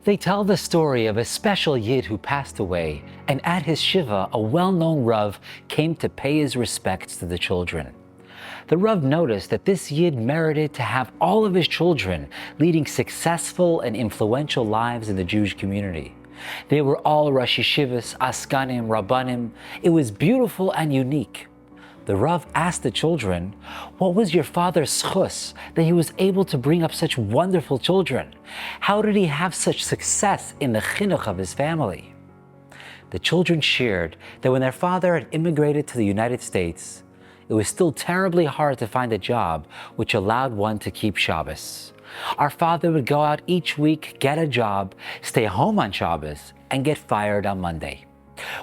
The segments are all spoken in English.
They tell the story of a special Yid who passed away, and at his shiva, a well-known Rav came to pay his respects to the children. The Rav noticed that this Yid merited to have all of his children leading successful and influential lives in the Jewish community. They were all Rosh Yeshivas, Askanim, Rabbanim. It was beautiful and unique. The Rav asked the children, what was your father's schus that he was able to bring up such wonderful children? How did he have such success in the chinuch of his family? The children shared that when their father had immigrated to the United States, it was still terribly hard to find a job which allowed one to keep Shabbos. Our father would go out each week, get a job, stay home on Shabbos, and get fired on Monday.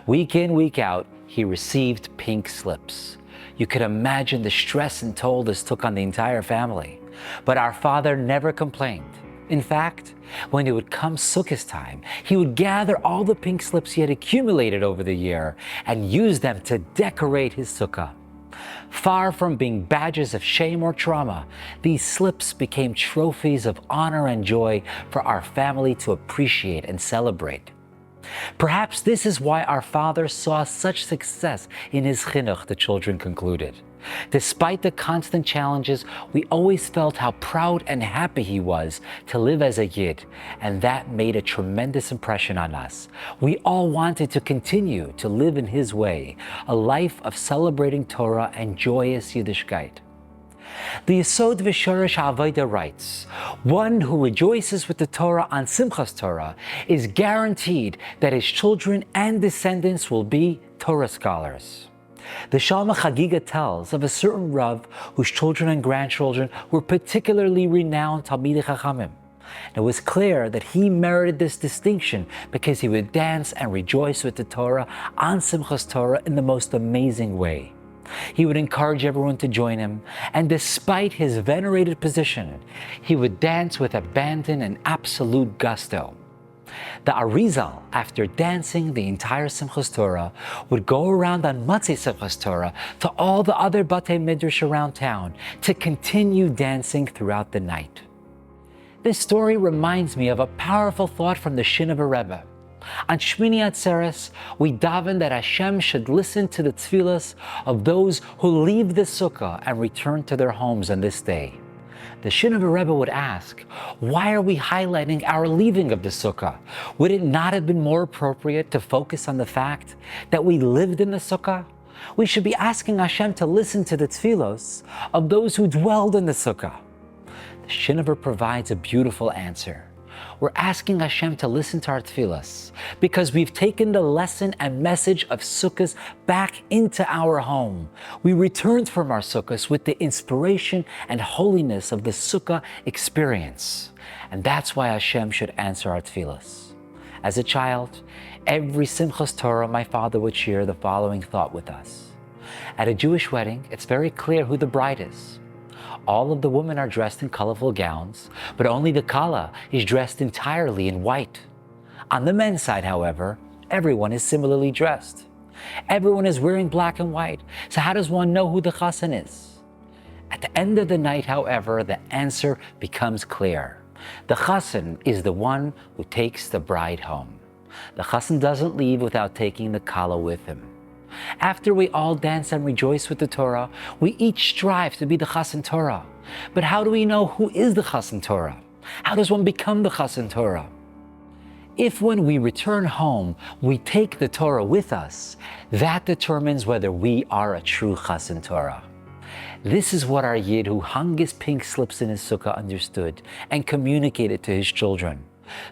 Week in, week out, he received pink slips. You could imagine the stress and toll this took on the entire family. But our father never complained. In fact, when it would come Sukkot time, he would gather all the pink slips he had accumulated over the year and use them to decorate his sukkah. Far from being badges of shame or trauma, these slips became trophies of honor and joy for our family to appreciate and celebrate. Perhaps this is why our father saw such success in his chinuch, the children concluded. Despite the constant challenges, we always felt how proud and happy he was to live as a Yid, and that made a tremendous impression on us. We all wanted to continue to live in his way, a life of celebrating Torah and joyous Yiddishkeit. The Yesod V'Shorish HaAvodah writes, one who rejoices with the Torah on Simchas Torah is guaranteed that his children and descendants will be Torah scholars. The Shalma Chagiga tells of a certain Rav whose children and grandchildren were particularly renowned Talmidei Chachamim. It was clear that he merited this distinction because he would dance and rejoice with the Torah on Simchas Torah in the most amazing way. He would encourage everyone to join him, and despite his venerated position, he would dance with abandon and absolute gusto. The Arizal, after dancing the entire Simchas Torah, would go around on Matzei Simchas Torah to all the other Batei Midrash around town to continue dancing throughout the night. This story reminds me of a powerful thought from the Shin of a Rebbe. On Shmini Atzeres, we daven that Hashem should listen to the tefillas of those who leave the sukkah and return to their homes on this day. The Shin of a Rebbe would ask, why are we highlighting our leaving of the sukkah? Would it not have been more appropriate to focus on the fact that we lived in the sukkah? We should be asking Hashem to listen to the tefillos of those who dwelled in the sukkah. The Shin of a Rebbe provides a beautiful answer. We're asking Hashem to listen to our tefillas because we've taken the lesson and message of sukkahs back into our home. We returned from our sukkahs with the inspiration and holiness of the sukkah experience. And that's why Hashem should answer our tefillas. As a child, every Simchas Torah my father would share the following thought with us. At a Jewish wedding, it's very clear who the bride is. All of the women are dressed in colorful gowns, but only the Kala is dressed entirely in white. On the men's side, however, everyone is similarly dressed. Everyone is wearing black and white, so how does one know who the Chassan is? At the end of the night, however, the answer becomes clear. The Chassan is the one who takes the bride home. The Chassan doesn't leave without taking the Kala with him. After we all dance and rejoice with the Torah, we each strive to be the Chassan Torah. But how do we know who is the Chassan Torah? How does one become the Chassan Torah? If when we return home, we take the Torah with us, that determines whether we are a true Chassan Torah. This is what our Yid who hung his pink slips in his sukkah understood and communicated to his children.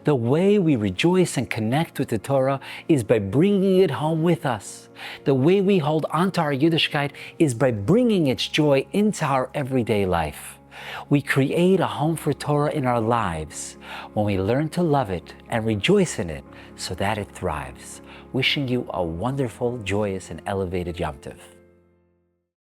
The way we rejoice and connect with the Torah is by bringing it home with us. The way we hold on to our Yiddishkeit is by bringing its joy into our everyday life. We create a home for Torah in our lives when we learn to love it and rejoice in it so that it thrives. Wishing you a wonderful, joyous, and elevated Yom Tov.